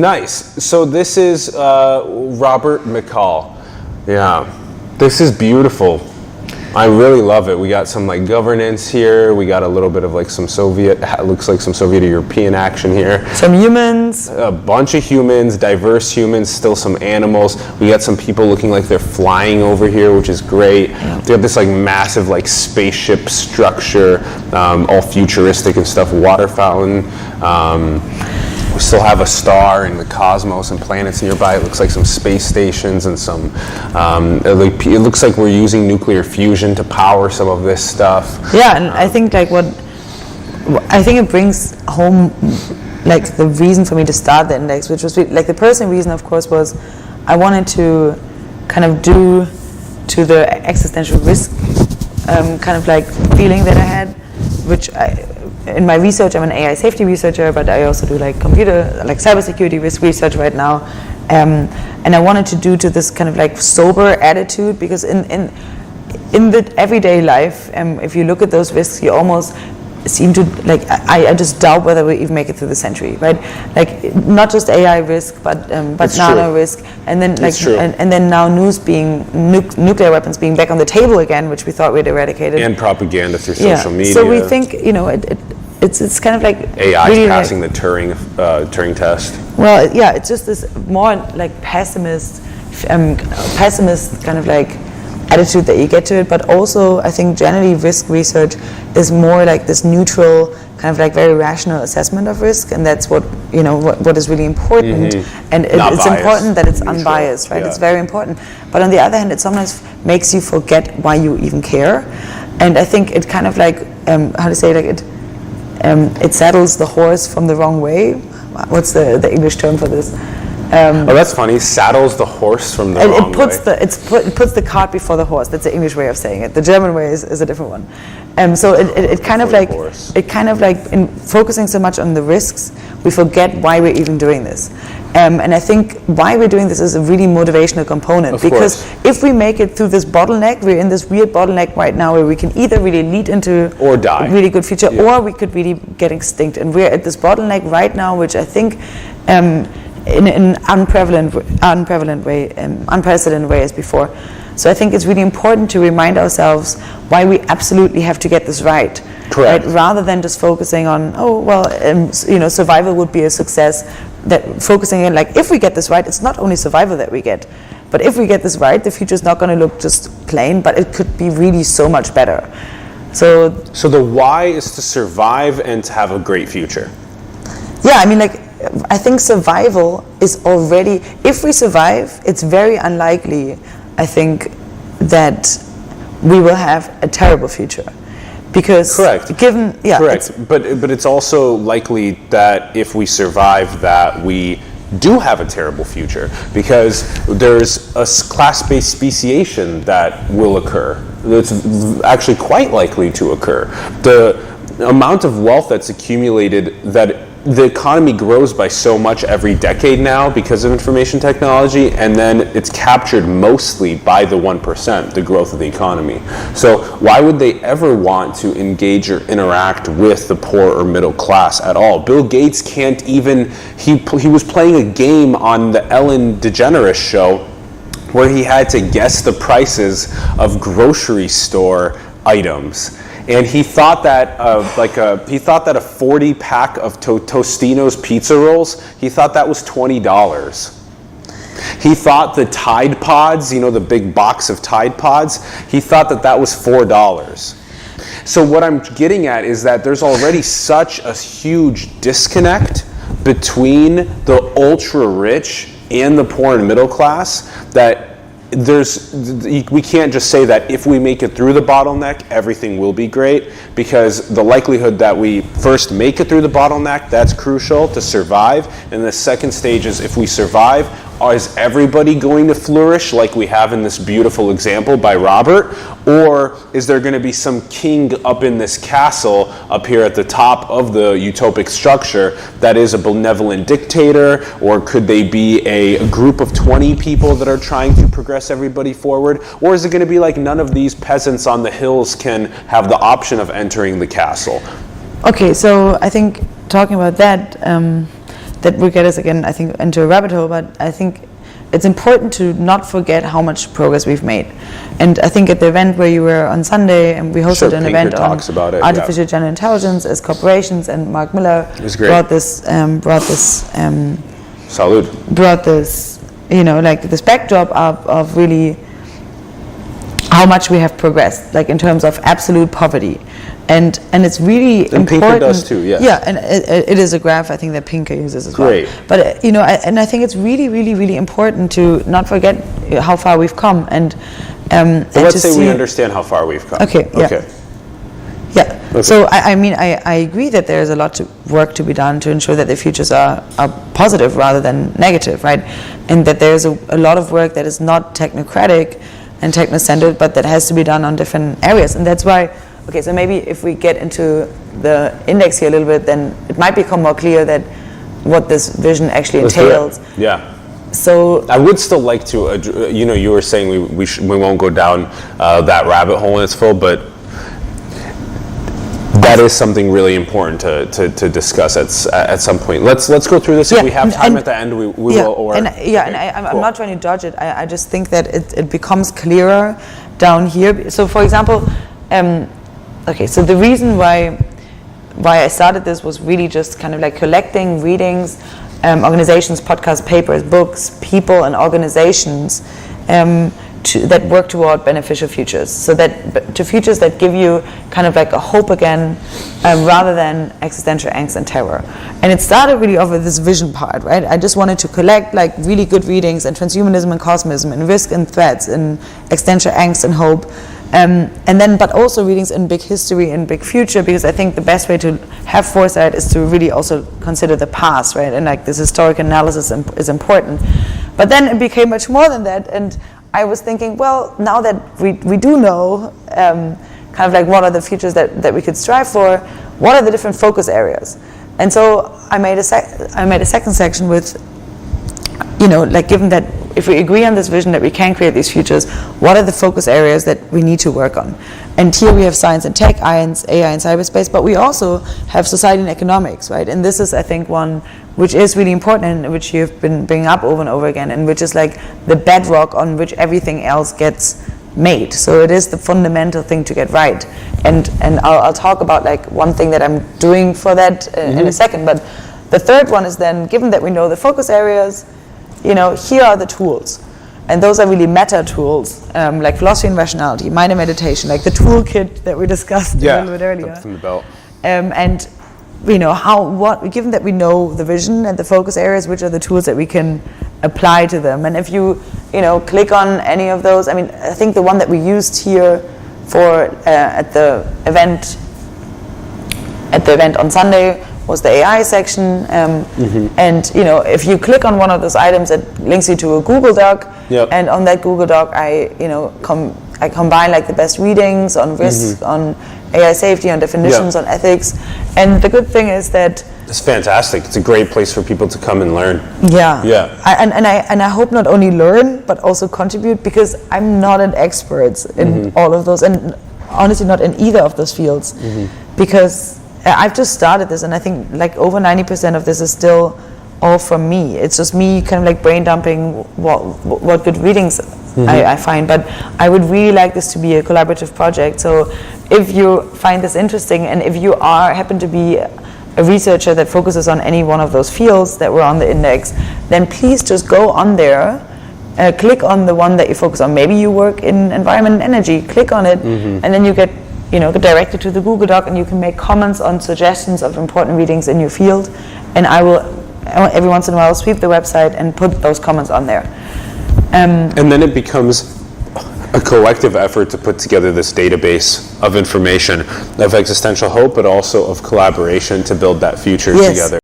Nice. So this is Robert McCall. Yeah, this is beautiful. I really love it. We got some like governance here. We got a little bit of like some Soviet, looks like some Soviet or European action here. Some humans. A bunch of humans, diverse humans, still some animals. We got some people looking like they're flying over here, which is great. Yeah. They have this like massive like spaceship structure, all futuristic and stuff, water fountain. We still have a star in the cosmos and planets nearby. It looks like some space stations and some, it looks like we're using nuclear fusion to power some of this stuff. Yeah, and I think like I think it brings home like the reason for me to start the index, which was like the personal reason, of course, was I wanted to kind of do to the existential risk kind of like feeling that I had, which in my research, I'm an AI safety researcher, but I also do like cybersecurity risk research right now. And I wanted to do to this kind of like sober attitude, because in the everyday life, if you look at those risks, you almost seem to like, I just doubt whether we even make it through the century, right? Like not just AI risk, but nano risk, and then like and then now nuclear weapons being back on the table again, which we thought we'd eradicated, and propaganda through social media. So we think it's kind of like AI really passing like, the Turing test. Well, yeah, it's just this more like pessimist kind of like attitude that you get to it, but also I think generally risk research is more like this neutral kind of like very rational assessment of risk, and that's what what is really important. And it's important that it's neutral, unbiased, right? Yeah. It's very important, but on the other hand, it sometimes makes you forget why you even care, and I think it kind of like it saddles the horse from the wrong way. What's the English term for this? That's funny. Saddles the horse from the wrong way. It puts the cart before the horse. That's the English way of saying it. The German way is a different one. So it kind of like in focusing so much on the risks, we forget why we're even doing this. And I think why we're doing this is a really motivational component, because if we make it through this bottleneck, we're in this weird bottleneck right now where we can either really lead into or die a really good future, or we could really get extinct. And we're at this bottleneck right now, which I think in an unprecedented way as before. So I think it's really important to remind ourselves why we absolutely have to get this right. Correct. Right? Rather than just focusing on, survival would be a success. That focusing on like, if we get this right, it's not only survival that we get, but if we get this right, the future is not going to look just plain, but it could be really so much better. So the why is to survive and to have a great future. Yeah, I mean, like, I think survival is already, if we survive, it's very unlikely, I think, that we will have a terrible future. Because correct. Correct. But it's also likely that if we survive that, we do have a terrible future, because there's a class-based speciation that will occur. That's actually quite likely to occur. The amount of wealth that's accumulated, that the economy grows by so much every decade now because of information technology, and then it's captured mostly by the 1%, the growth of the economy. So why would they ever want to engage or interact with the poor or middle class at all? Bill Gates can't even, he was playing a game on the Ellen DeGeneres show where he had to guess the prices of grocery store items. And he thought that a 40 pack of Tostino's pizza rolls, he thought that was $20. He thought the Tide Pods, the big box of Tide Pods, he thought that was $4. So what I'm getting at is that there's already such a huge disconnect between the ultra rich and the poor and middle class that we can't just say that if we make it through the bottleneck, everything will be great, because the likelihood that we first make it through the bottleneck, that's crucial to survive. And the second stage is, if we survive, is everybody going to flourish like we have in this beautiful example by Robert? Or is there going to be some king up in this castle up here at the top of the utopic structure that is a benevolent dictator? Or could they be a group of 20 people that are trying to progress everybody forward? Or is it going to be like none of these peasants on the hills can have the option of entering the castle? Okay, so I think talking about that, that will get us again, I think, into a rabbit hole, but I think it's important to not forget how much progress we've made. And I think at the event where you were on Sunday, and we hosted an event on artificial general intelligence as corporations, and Mark Miller brought this, like this backdrop of really how much we have progressed, like in terms of absolute poverty. And it's really important. Pinker does too, yeah. Yeah, and it is a graph I think that Pinker uses as Great. well. But I think it's really, really, really important to not forget how far we've come. And let's say we understand how far we've come. Okay. Yeah. Okay. So I agree that there's a lot of work to be done to ensure that the futures are positive rather than negative, right? And that there's a lot of work that is not technocratic and techno-centered, but that has to be done on different areas. And that's why. Okay, so maybe if we get into the index here a little bit, then it might become more clear that what this vision actually entails. Yeah. So I would still like to, you were saying we won't go down that rabbit hole in its full, but that is something really important to discuss at some point. Let's go through this. If we have time at the end, we will. I'm not trying to dodge it. I just think that it becomes clearer down here. So, for example. So the reason why I started this was really just kind of like collecting readings, organizations, podcasts, papers, books, people, and organizations that work toward beneficial futures. So that to futures that give you kind of like a hope again, rather than existential angst and terror. And it started really off with this vision part, right? I just wanted to collect like really good readings and transhumanism and cosmism and risk and threats and existential angst and hope. But also readings in big history and big future, because I think the best way to have foresight is to really also consider the past, right? And like this historic analysis is important. But then it became much more than that, and I was thinking, well, now that we do know kind of like what are the futures that we could strive for, what are the different focus areas? And so I made a second section with, given that if we agree on this vision that we can create these futures, what are the focus areas that we need to work on? And here we have science and tech, AI and cyberspace, but we also have society and economics, right? And this is, I think, one which is really important and which you've been bringing up over and over again, and which is like the bedrock on which everything else gets made. So it is the fundamental thing to get right. And I'll talk about like one thing that I'm doing for that in a second. But the third one is then, given that we know the focus areas, here are the tools. And those are really meta tools, like philosophy and rationality, mind and meditation, like the toolkit that we discussed a little bit earlier. From the belt. Given that we know the vision and the focus areas, which are the tools that we can apply to them. And if you click on any of those, I think the one that we used here for at the event on Sunday was the AI section, and if you click on one of those items, it links you to a Google Doc, and on that Google Doc, I combine like the best readings on risk, on AI safety, on definitions, on ethics, and the good thing is that it's fantastic. It's a great place for people to come and learn. I hope not only learn but also contribute, because I'm not an expert in all of those, and honestly not in either of those fields, because I've just started this, and I think like over 90% of this is still all from me. It's just me kind of like brain dumping what good readings I find. But I would really like this to be a collaborative project. So if you find this interesting, and if you happen to be a researcher that focuses on any one of those fields that were on the index, then please just go on there, click on the one that you focus on. Maybe you work in environment and energy, click on it, and then you get directed to the Google Doc, and you can make comments on suggestions of important readings in your field, and I will every once in a while sweep the website and put those comments on there. And then it becomes a collective effort to put together this database of information of existential hope, but also of collaboration to build that future together.